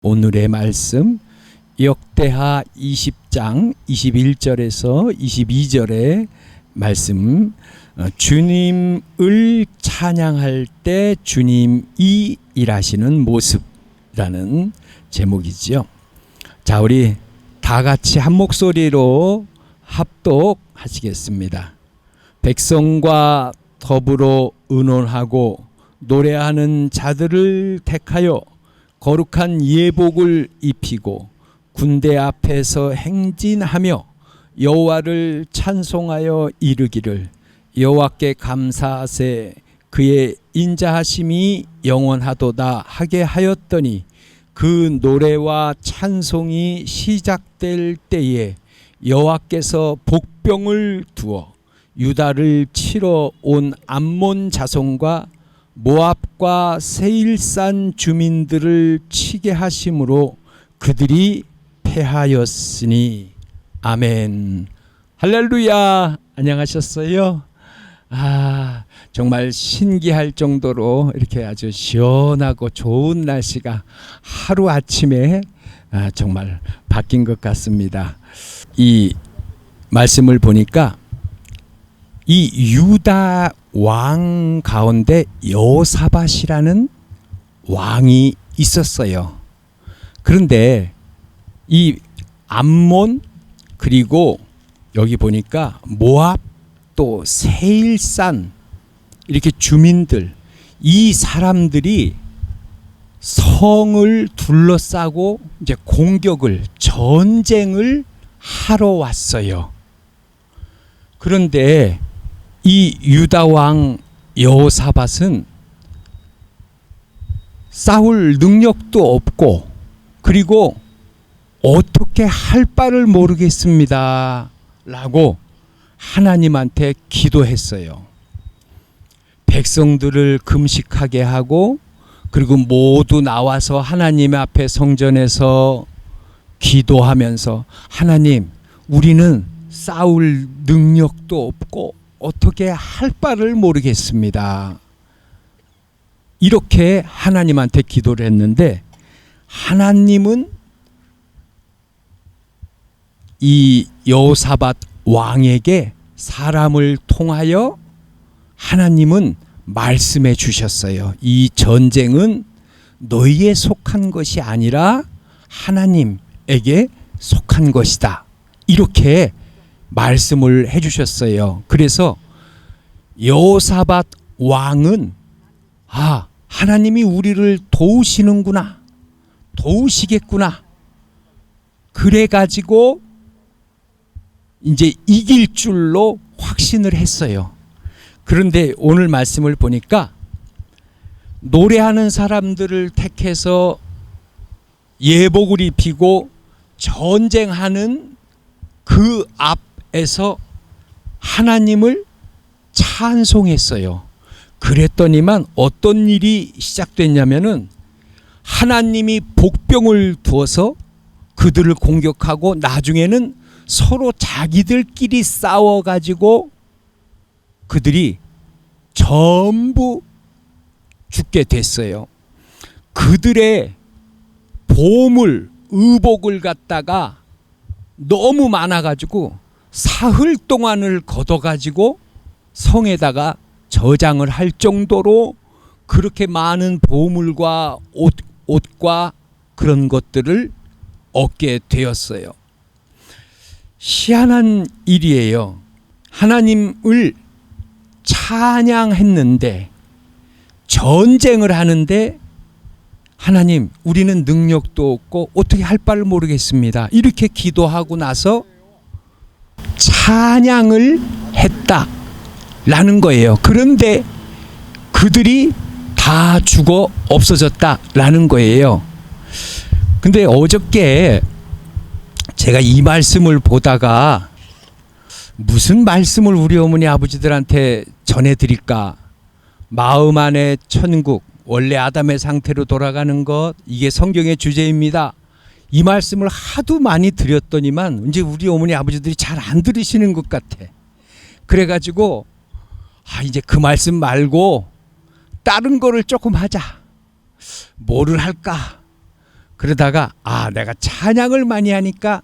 오늘의 말씀 역대하 20장 21절에서 22절의 말씀, 주님을 찬양할 때 주님이 일하시는 모습이라는 제목이지요. 자, 우리 다 같이 한 목소리로 합독하시겠습니다. 백성과 더불어 의논하고 노래하는 자들을 택하여 거룩한 예복을 입히고 군대 앞에서 행진하며 여호와를 찬송하여 이르기를, 여호와께 감사하세 그의 인자하심이 영원하도다 하게 하였더니, 그 노래와 찬송이 시작될 때에 여호와께서 복병을 두어 유다를 치러 온 암몬 자손과 모압과 세일산 주민들을 치게 하심으로 그들이 패하였으니. 아멘. 할렐루야. 안녕하셨어요? 정말 신기할 정도로 이렇게 아주 시원하고 좋은 날씨가 하루아침에 정말 바뀐 것 같습니다. 이 말씀을 보니까 이 유다 왕 가운데 여호사밧이라는 왕이 있었어요. 그런데 이 암몬, 그리고 여기 보니까 모압, 또 세일산, 이렇게 주민들, 이 사람들이 성을 둘러싸고 이제 공격을, 전쟁을 하러 왔어요. 그런데 이 유다 왕 여호사밧은 싸울 능력도 없고, 그리고 어떻게 할 바를 모르겠습니다 라고 하나님한테 기도했어요. 백성들을 금식하게 하고, 그리고 모두 나와서 하나님 앞에 성전에서 기도하면서, 하나님, 우리는 싸울 능력도 없고 어떻게 할 바를 모르겠습니다. 이렇게 하나님한테 기도를 했는데, 하나님은 이 여호사밧 왕에게 사람을 통하여 하나님은 말씀해 주셨어요. 이 전쟁은 너희에 속한 것이 아니라 하나님에게 속한 것이다. 이렇게 말씀을 해 주셨어요. 그래서 여호사밧 왕은 하나님이 우리를 도우시는구나, 도우시겠구나, 그래 가지고 이제 이길 줄로 확신을 했어요. 그런데 오늘 말씀을 보니까 노래하는 사람들을 택해서 예복을 입히고 전쟁하는 그 앞에서 하나님을 찬송했어요. 그랬더니만 어떤 일이 시작됐냐면은, 하나님이 복병을 두어서 그들을 공격하고 나중에는 서로 자기들끼리 싸워가지고 그들이 전부 죽게 됐어요. 그들의 보물, 의복을 갖다가 너무 많아가지고 사흘 동안을 걷어가지고 성에다가 저장을 할 정도로 그렇게 많은 보물과 옷과 그런 것들을 얻게 되었어요. 희한한 일이에요. 하나님을 찬양했는데, 전쟁을 하는데, 하나님, 우리는 능력도 없고 어떻게 할 바를 모르겠습니다, 이렇게 기도하고 나서 찬양을 했다라는 거예요. 그런데 그들이 다 죽어 없어졌다라는 거예요. 근데 어저께 제가 이 말씀을 보다가 무슨 말씀을 우리 어머니 아버지들한테 전해드릴까? 마음 안에 천국, 원래 아담의 상태로 돌아가는 것, 이게 성경의 주제입니다. 이 말씀을 하도 많이 드렸더니만 이제 우리 어머니 아버지들이 잘 안 들으시는 것 같아. 그래가지고 이제 그 말씀 말고 다른 거를 조금 하자. 뭐를 할까? 그러다가 내가 찬양을 많이 하니까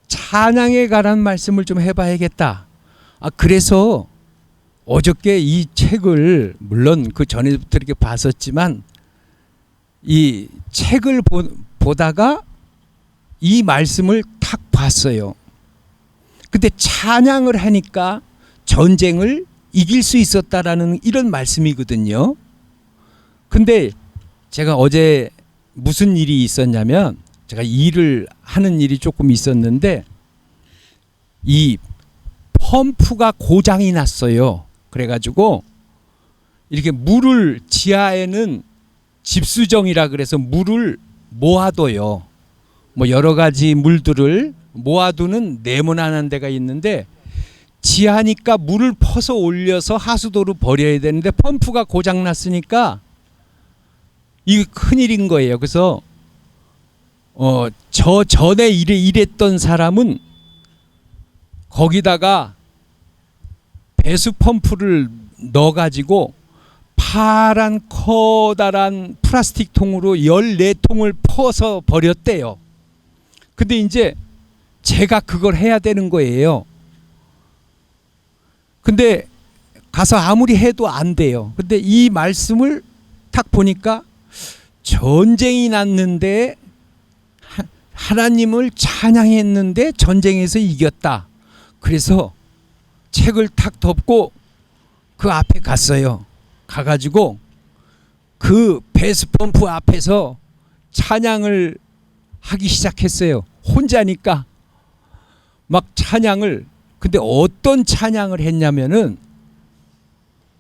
찬양에 관한 말씀을 좀 해봐야겠다. 그래서 어저께 이 책을 물론 그 전에부터 이렇게 봤었지만 이 책을 보다가 이 말씀을 탁 봤어요. 근데 찬양을 하니까 전쟁을 이길 수 있었다라는 이런 말씀이거든요. 근데 제가 어제 무슨 일이 있었냐면 제가 일을 하는 일이 조금 있었는데 이 펌프가 고장이 났어요. 그래가지고 이렇게 물을 지하에는 집수정이라 그래서 물을 모아둬요. 뭐 여러 가지 물들을 모아두는 네모나는 데가 있는데 지하니까 물을 퍼서 올려서 하수도로 버려야 되는데 펌프가 고장 났으니까 이게 큰일인 거예요. 그래서 저 전에 일했던 사람은 거기다가 배수 펌프를 넣어가지고 파란 커다란 플라스틱 통으로 14통을 퍼서 버렸대요. 근데 이제 제가 그걸 해야 되는 거예요. 근데 가서 아무리 해도 안 돼요. 근데 이 말씀을 딱 보니까 전쟁이 났는데 하나님을 찬양했는데 전쟁에서 이겼다. 그래서 책을 탁 덮고 그 앞에 갔어요. 가가지고 그 배수펌프 앞에서 찬양을 하기 시작했어요. 혼자니까 막 찬양을. 근데 어떤 찬양을 했냐면은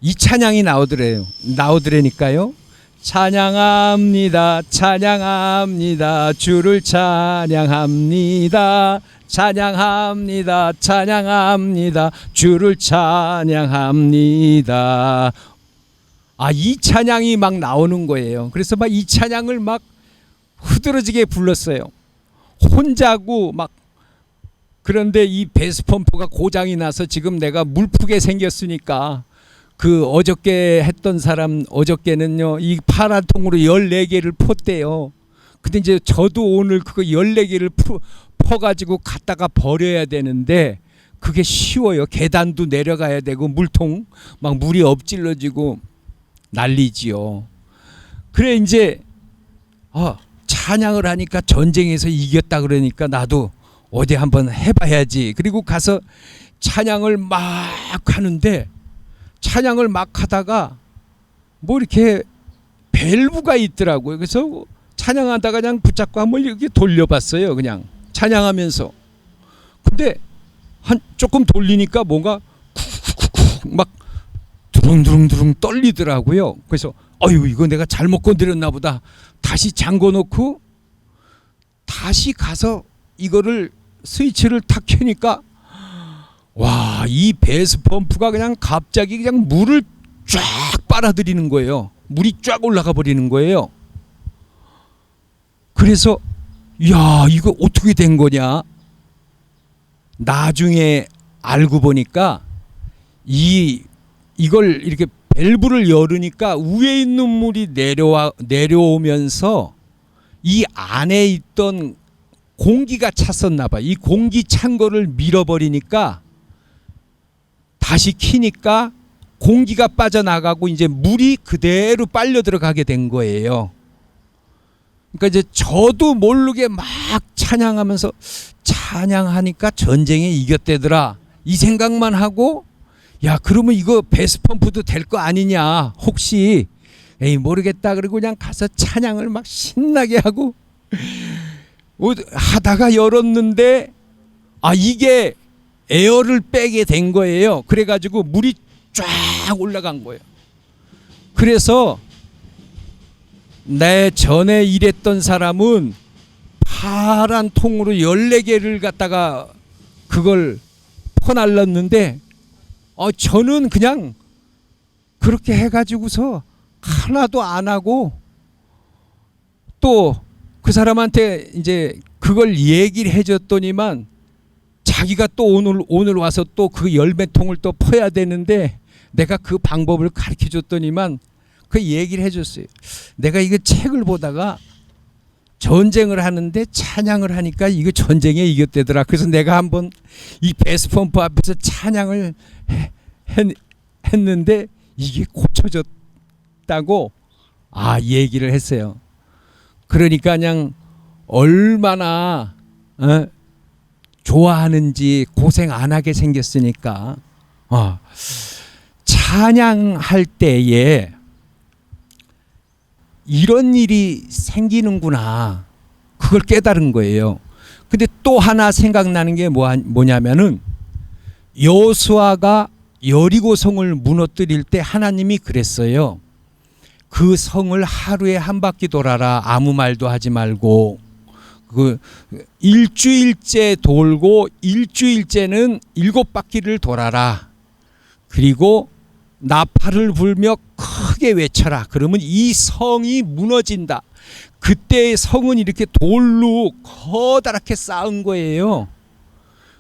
이 찬양이 나오더라니까요. 찬양합니다, 찬양합니다, 주를 찬양합니다, 찬양합니다, 찬양합니다, 주를 찬양합니다. 이 찬양이 막 나오는 거예요. 그래서 막 이 찬양을 막 흐드러지게 불렀어요. 혼자고 막. 그런데 이 배수펌프가 고장이 나서 지금 내가 물프게 생겼으니까 그 어저께 했던 사람 어저께는요 이 파란 통으로 14개를 펐대요. 근데 이제 저도 오늘 그거 14개를 퍼가지고 갖다가 버려야 되는데 그게 쉬워요. 계단도 내려가야 되고 물통 막 물이 엎질러지고 난리지요. 그래 이제 찬양을 하니까 전쟁에서 이겼다 그러니까 나도 어디 한번 해봐야지. 그리고 가서 찬양을 막 하는데 찬양을 막 하다가 뭐 이렇게 밸브가 있더라고요. 그래서 찬양하다가 그냥 붙잡고 한번 이렇게 돌려봤어요. 그냥 찬양하면서. 근데 한 조금 돌리니까 뭔가 쿡쿡쿡 막 두릉두릉두릉 떨리더라고요. 그래서 이거 내가 잘못 건드렸나 보다. 다시 잠궈놓고 다시 가서 이거를 스위치를 탁 켜니까 와, 이 배수 펌프가 그냥 갑자기 그냥 물을 쫙 빨아들이는 거예요. 물이 쫙 올라가 버리는 거예요. 그래서 야, 이거 어떻게 된 거냐? 나중에 알고 보니까 이걸 이렇게 밸브를 열으니까 위에 있는 물이 내려오면서 이 안에 있던 공기가 찼었나 봐. 이 공기 찬 거를 밀어버리니까 다시 키니까 공기가 빠져나가고 이제 물이 그대로 빨려 들어가게 된 거예요. 그러니까 이제 저도 모르게 막 찬양하면서 찬양하니까 전쟁에 이겼대더라. 이 생각만 하고 야, 그러면 이거 배수펌프도 될 거 아니냐. 혹시 모르겠다. 그리고 그냥 가서 찬양을 막 신나게 하고 하다가 열었는데 이게 에어를 빼게 된 거예요. 그래가지고 물이 쫙 올라간 거예요. 그래서 내 전에 일했던 사람은 파란 통으로 14개를 갖다가 그걸 퍼날랐는데 저는 그냥 그렇게 해가지고서 하나도 안 하고 또 그 사람한테 이제 그걸 얘기를 해줬더니만 자기가 또 오늘 와서 또 그 10통을 또 퍼야 되는데 내가 그 방법을 가르쳐 줬더니만 그 얘기를 해줬어요. 내가 이거 책을 보다가 전쟁을 하는데 찬양을 하니까 이거 전쟁에 이겼대더라. 그래서 내가 한번 이 배수펌프 앞에서 찬양을 했는데 이게 고쳐졌다고 얘기를 했어요. 그러니까 그냥 얼마나 좋아하는지, 고생 안 하게 생겼으니까 찬양할 때에 이런 일이 생기는구나, 그걸 깨달은 거예요. 근데 또 하나 생각나는 게 뭐냐면은 여호수아가 여리고 성을 무너뜨릴 때 하나님이 그랬어요. 그 성을 하루에 한 바퀴 돌아라. 아무 말도 하지 말고. 그 일주일째 돌고 일주일째는 7바퀴를 돌아라. 그리고 나팔을 불며 크게 외쳐라. 그러면 이 성이 무너진다. 그때 성은 이렇게 돌로 커다랗게 쌓은 거예요.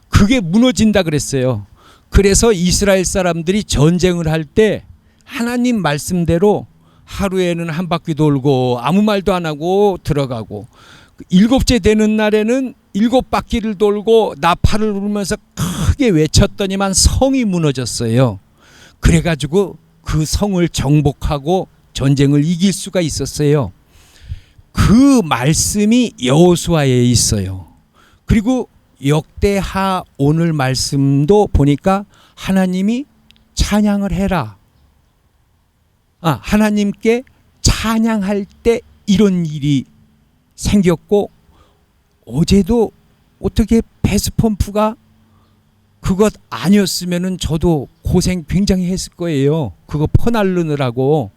그게 무너진다 그랬어요. 그래서 이스라엘 사람들이 전쟁을 할 때 하나님 말씀대로 하루에는 한 바퀴 돌고 아무 말도 안 하고 들어가고, 7째 되는 날에는 7바퀴를 돌고 나팔을 불면서 크게 외쳤더니만 성이 무너졌어요. 그래가지고 그 성을 정복하고 전쟁을 이길 수가 있었어요. 그 말씀이 여호수아에 있어요. 그리고 역대하 오늘 말씀도 보니까 하나님이 찬양을 해라. 하나님께 찬양할 때 이런 일이 생겼고, 어제도 어떻게 배수펌프가 그것 아니었으면은 저도 고생 굉장히 했을 거예요. 그거 퍼날르느라고.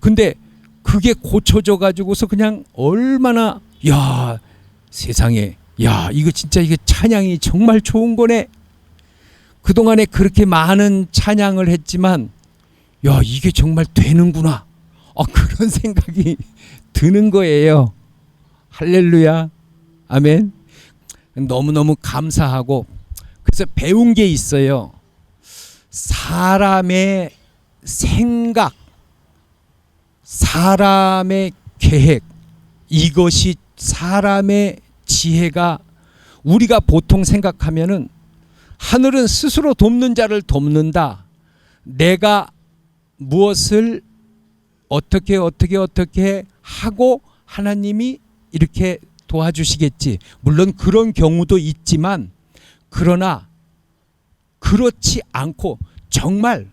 근데 그게 고쳐져 가지고서 그냥 얼마나, 세상에, 이거 진짜 이게 찬양이 정말 좋은 거네. 그동안에 그렇게 많은 찬양을 했지만 이게 정말 되는구나. 그런 생각이 드는 거예요. 할렐루야. 아멘. 너무너무 감사하고, 그래서 배운 게 있어요. 사람의 생각, 사람의 계획, 이것이 사람의 지혜가, 우리가 보통 생각하면은 하늘은 스스로 돕는 자를 돕는다. 내가 무엇을 어떻게 하고 하나님이 이렇게 도와주시겠지. 물론 그런 경우도 있지만, 그러나 그렇지 않고 정말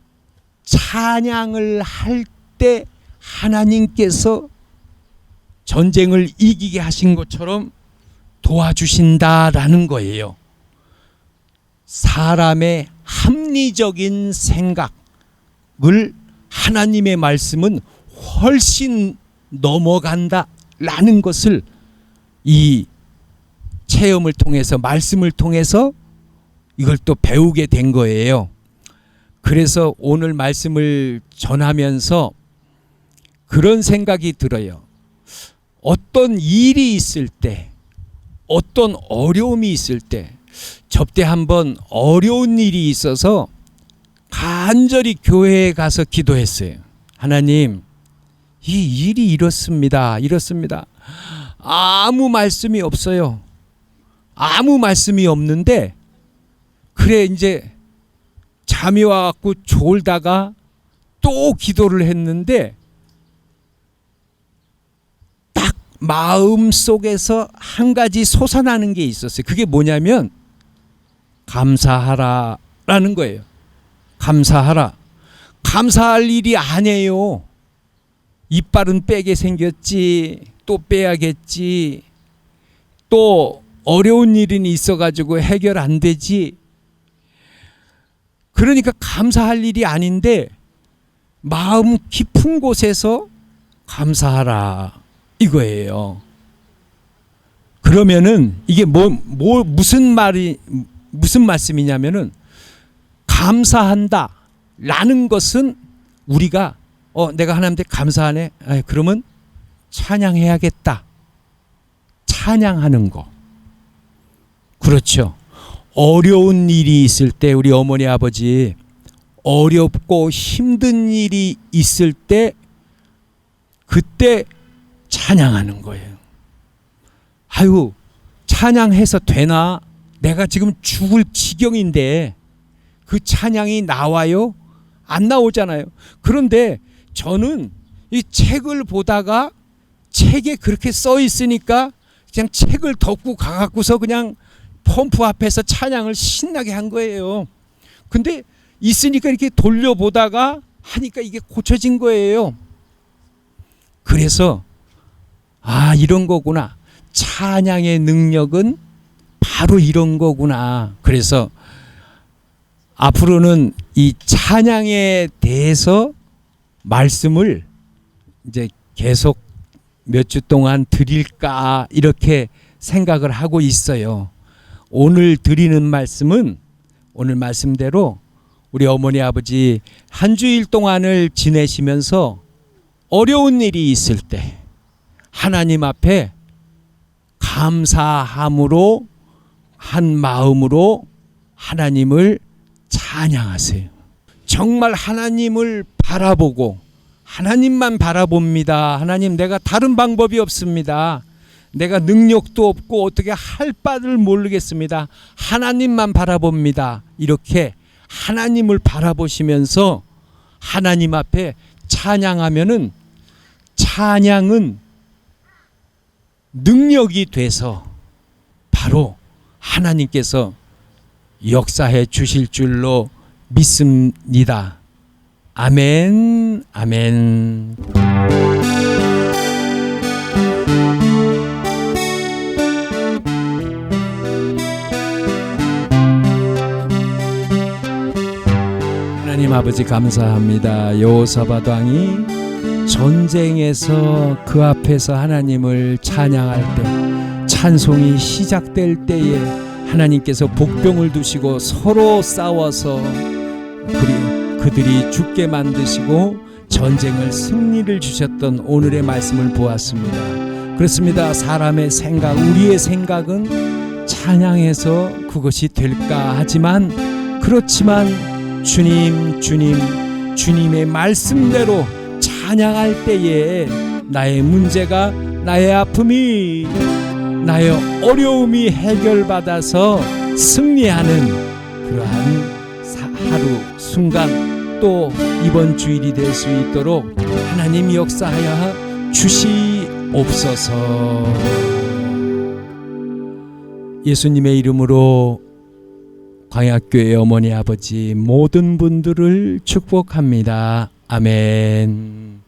찬양을 할 때 하나님께서 전쟁을 이기게 하신 것처럼 도와주신다라는 거예요. 사람의 합리적인 생각을 하나님의 말씀은 훨씬 넘어간다라는 것을 이 체험을 통해서, 말씀을 통해서 이걸 또 배우게 된 거예요. 그래서 오늘 말씀을 전하면서 그런 생각이 들어요. 어떤 일이 있을 때, 어떤 어려움이 있을 때, 접대 한번 어려운 일이 있어서 간절히 교회에 가서 기도했어요. 하나님, 이 일이 이렇습니다. 아무 말씀이 없어요. 아무 말씀이 없는데, 그래 이제 잠이 와갖고 졸다가 또 기도를 했는데, 딱 마음 속에서 한 가지 솟아나는 게 있었어요. 그게 뭐냐면 감사하라라는 거예요. 감사하라. 감사할 일이 아니에요. 이빨은 빼게 생겼지, 또 빼야겠지, 또 어려운 일이 있어가지고 해결 안 되지. 그러니까 감사할 일이 아닌데 마음 깊은 곳에서 감사하라 이거예요. 그러면은 이게 무슨 말씀이냐면은, 감사한다라는 것은 우리가 내가 하나님한테 감사하네. 그러면 찬양해야겠다. 찬양하는 거. 그렇죠. 어려운 일이 있을 때, 우리 어머니 아버지 어렵고 힘든 일이 있을 때 그때 찬양하는 거예요. 아유, 찬양해서 되나? 내가 지금 죽을 지경인데 그 찬양이 나와요? 안 나오잖아요. 그런데 저는 이 책을 보다가 책에 그렇게 써 있으니까 그냥 책을 덮고 가갖고서 그냥 펌프 앞에서 찬양을 신나게 한 거예요. 근데 있으니까 이렇게 돌려보다가 하니까 이게 고쳐진 거예요. 그래서 이런 거구나. 찬양의 능력은 바로 이런 거구나. 그래서 앞으로는 이 찬양에 대해서 말씀을 이제 계속 몇 주 동안 드릴까 이렇게 생각을 하고 있어요. 오늘 드리는 말씀은 오늘 말씀대로 우리 어머니 아버지 한 주일 동안을 지내시면서 어려운 일이 있을 때 하나님 앞에 감사함으로 한 마음으로 하나님을 찬양하세요. 정말 하나님을 바라보고 하나님만 바라봅니다. 하나님, 내가 다른 방법이 없습니다. 내가 능력도 없고 어떻게 할 바를 모르겠습니다. 하나님만 바라봅니다. 이렇게 하나님을 바라보시면서 하나님 앞에 찬양하면은 찬양은 능력이 돼서 바로 하나님께서 역사해 주실 줄로 믿습니다. 아멘, 아멘. 하나님 아버지 감사합니다. 여호사밧 왕이 전쟁에서 그 앞에서 하나님을 찬양할 때, 찬송이 시작될 때에 하나님께서 복병을 두시고 서로 싸워서 그들이 죽게 만드시고 전쟁을 승리를 주셨던 오늘의 말씀을 보았습니다. 그렇습니다. 사람의 생각, 우리의 생각은 찬양해서 그것이 될까 하지만, 그렇지만 주님의 말씀대로 찬양할 때에 나의 문제가, 나의 아픔이, 나의 어려움이 해결받아서 승리하는 그러한 하루 순간, 또 이번 주일이 될 수 있도록 하나님 역사하여 주시옵소서. 예수님의 이름으로 광야교회 어머니 아버지 모든 분들을 축복합니다. 아멘.